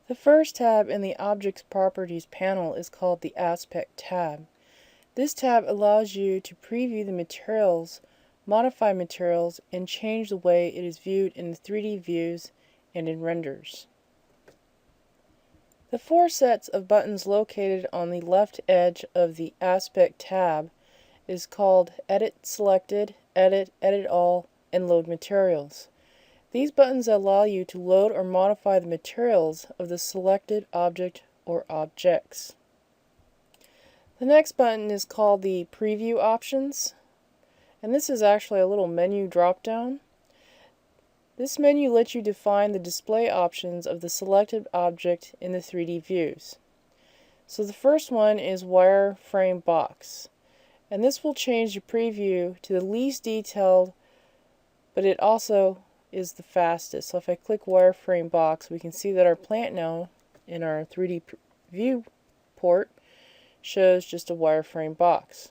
The first tab in the Objects Properties panel is called the Aspect tab. This tab allows you to preview the materials, modify materials, and change the way it is viewed in the 3D views and in renders. The four sets of buttons located on the left edge of the Aspect tab is called Edit Selected, Edit, Edit All, and Load Materials. These buttons allow you to load or modify the materials of the selected object or objects. The next button is called the Preview Options, and this is actually a little menu drop-down. This menu lets you define the display options of the selected object in the 3D views. So the first one is Wireframe Box, and this will change the preview to the least detailed, but it also is the fastest. So if I click Wireframe Box, we can see that our plant now in our 3D viewport shows just a wireframe box.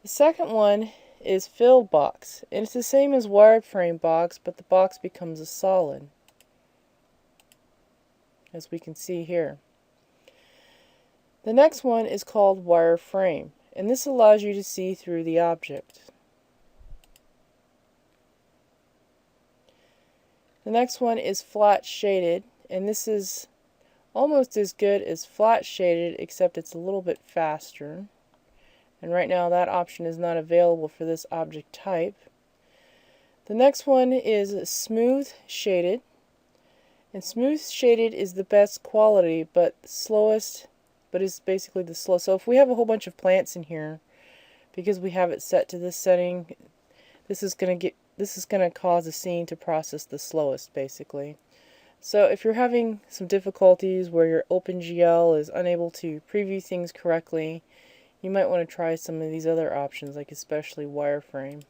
The second one is Fill Box, and it's the same as Wireframe Box, but the box becomes a solid, as we can see here. The next one is called Wireframe, and this allows you to see through the object. The next one is Flat Shaded, and this is almost as good as Flat Shaded, except it's a little bit faster. And right now that option is not available for this object type. The next one is Smooth Shaded, and Smooth Shaded is the best quality, but slowest, but is basically the slow. So if we have a whole bunch of plants in here, because we have it set to this setting, this is going to cause the scene to process the slowest, basically. So if you're having some difficulties where your OpenGL is unable to preview things correctly, you might want to try some of these other options, like especially Wireframe.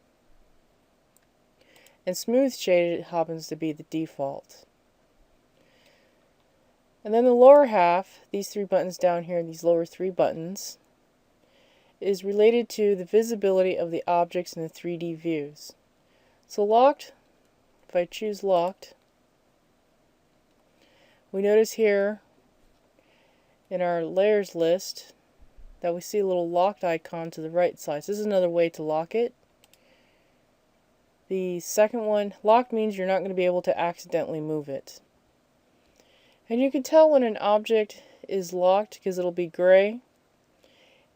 And Smooth Shaded happens to be the default. And then the lower half, these three buttons down here, these lower three buttons, is related to the visibility of the objects in the 3D views. So Locked, if I choose Locked, we notice here in our layers list that we see a little locked icon to the right side. So this is another way to lock it. The second one, locked, means you're not going to be able to accidentally move it. And you can tell when an object is locked because it'll be gray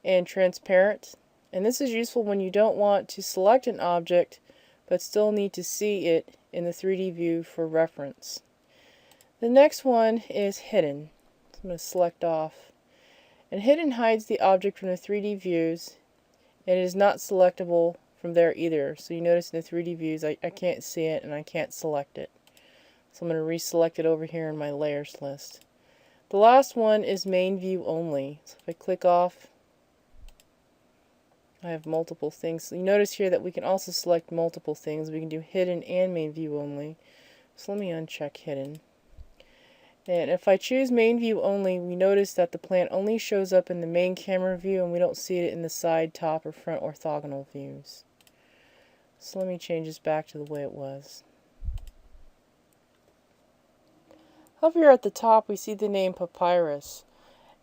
and transparent. And this is useful when you don't want to select an object but still need to see it in the 3D view for reference. The next one is Hidden. So I'm going to select off. And Hidden hides the object from the 3D views, and it is not selectable from there either. So you notice in the 3D views I can't see it and I can't select it. So I'm going to reselect it over here in my layers list. The last one is Main View Only. So if I click off, I have multiple things. So you notice here that we can also select multiple things. We can do Hidden and Main View Only. So let me uncheck Hidden. And if I choose Main View Only, we notice that the plant only shows up in the main camera view and we don't see it in the side, top, or front orthogonal views. So let me change this back to the way it was. Up here at the top we see the name Papyrus.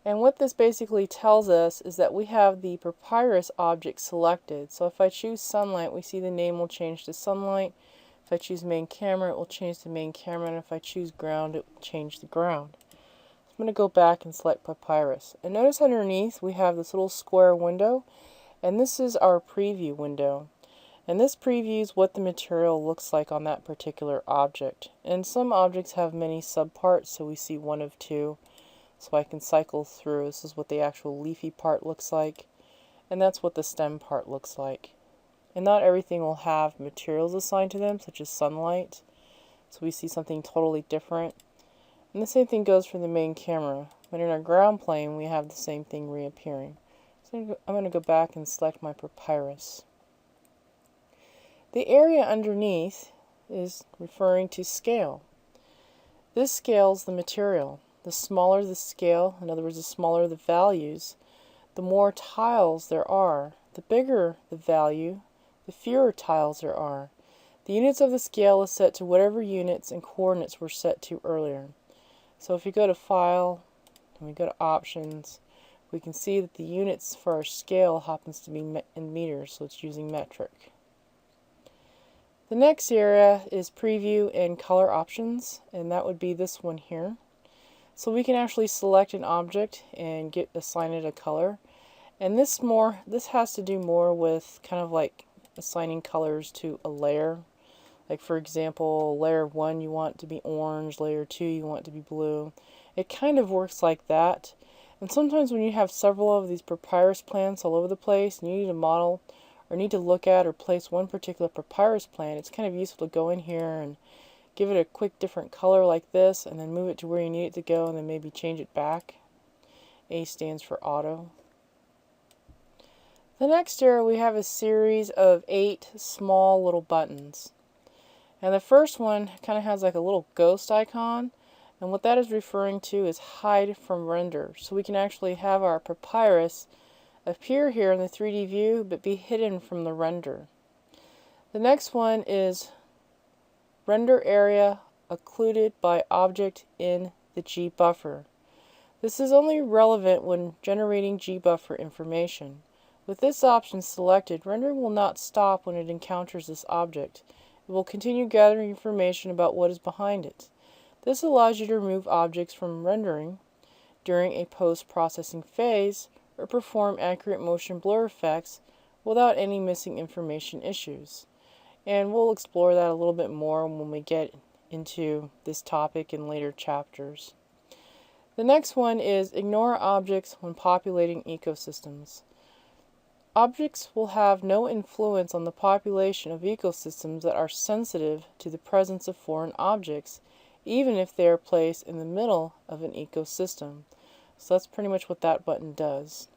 And what this basically tells us is that we have the Papyrus object selected. So if I choose Sunlight, we see the name will change to Sunlight. If I choose Main Camera, it will change to Main Camera, and if I choose Ground, it will change to Ground. So I'm going to go back and select Papyrus. And notice underneath we have this little square window, and this is our preview window. And this previews what the material looks like on that particular object. And some objects have many subparts, so we see one of two. So I can cycle through. This is what the actual leafy part looks like, and that's what the stem part looks like. And not everything will have materials assigned to them, such as sunlight. So we see something totally different. And the same thing goes for the main camera. But in our ground plane, we have the same thing reappearing. So I'm going to go back and select my Papyrus. The area underneath is referring to scale. This scales the material. The smaller the scale, in other words, the smaller the values, the more tiles there are. The bigger the value, the fewer tiles there are. The units of the scale is set to whatever units and coordinates were set to earlier. So if you go to File and we go to Options, we can see that the units for our scale happens to be in meters, so it's using metric. The next area is Preview and Color Options, and that would be this one here. So we can actually select an object and assign it a color. And this has to do more with kind of like assigning colors to a layer. Like for example, layer 1 you want to be orange, layer 2 you want to be blue. It kind of works like that. And sometimes when you have several of these papyrus plants all over the place and you need to model or need to look at or place one particular papyrus plant, it's kind of useful to go in here and give it a quick different color like this and then move it to where you need it to go and then maybe change it back. A stands for auto. The next area we have a series of 8 small little buttons. And the first one kind of has like a little ghost icon, and what that is referring to is hide from render. So we can actually have our papyrus appear here in the 3D view but be hidden from the render. The next one is render area occluded by object in the gbuffer. This is only relevant when generating gbuffer information. With this option selected, rendering will not stop when it encounters this object. It will continue gathering information about what is behind it. This allows you to remove objects from rendering during a post-processing phase or perform accurate motion blur effects without any missing information issues. And we'll explore that a little bit more when we get into this topic in later chapters. The next one is ignore objects when populating ecosystems. Objects will have no influence on the population of ecosystems that are sensitive to the presence of foreign objects, even if they are placed in the middle of an ecosystem. So that's pretty much what that button does.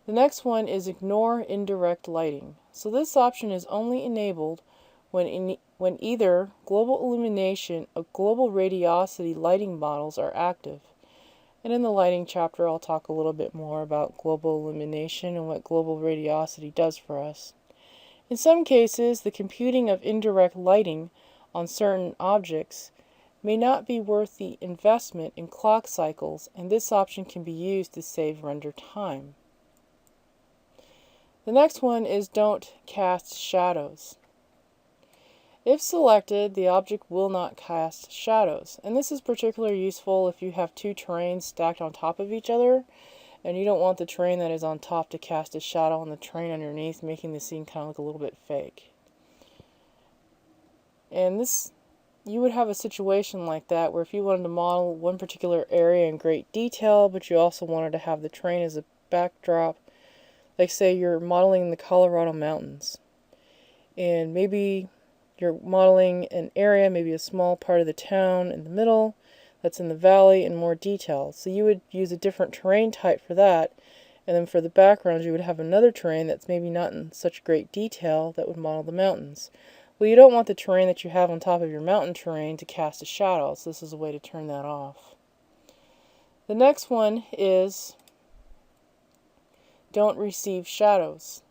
The next one is ignore indirect lighting. So this option is only enabled when either global illumination or global radiosity lighting models are active. And in the lighting chapter, I'll talk a little bit more about global illumination and what global radiosity does for us. In some cases, the computing of indirect lighting on certain objects may not be worth the investment in clock cycles, and this option can be used to save render time. The next one is don't cast shadows. If selected, the object will not cast shadows, and this is particularly useful if you have two terrains stacked on top of each other and you don't want the terrain that is on top to cast a shadow on the terrain underneath, making the scene kind of look a little bit fake. And you would have a situation like that where if you wanted to model one particular area in great detail, but you also wanted to have the terrain as a backdrop, like say you're modeling the Colorado mountains, and maybe you're modeling an area, maybe a small part of the town in the middle that's in the valley in more detail. So you would use a different terrain type for that, and then for the background you would have another terrain that's maybe not in such great detail that would model the mountains. Well, you don't want the terrain that you have on top of your mountain terrain to cast a shadow, so this is a way to turn that off. The next one is don't receive shadows.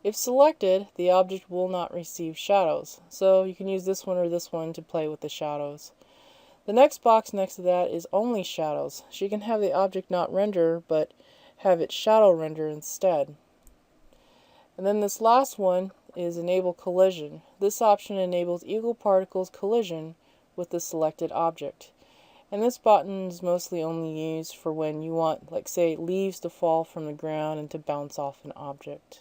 If selected, the object will not receive shadows, so you can use this one or this one to play with the shadows. The next box next to that is only shadows, so you can have the object not render, but have it shadow render instead. And then this last one is enable collision. This option enables equal particles collision with the selected object. And this button is mostly only used for when you want, like say, leaves to fall from the ground and to bounce off an object.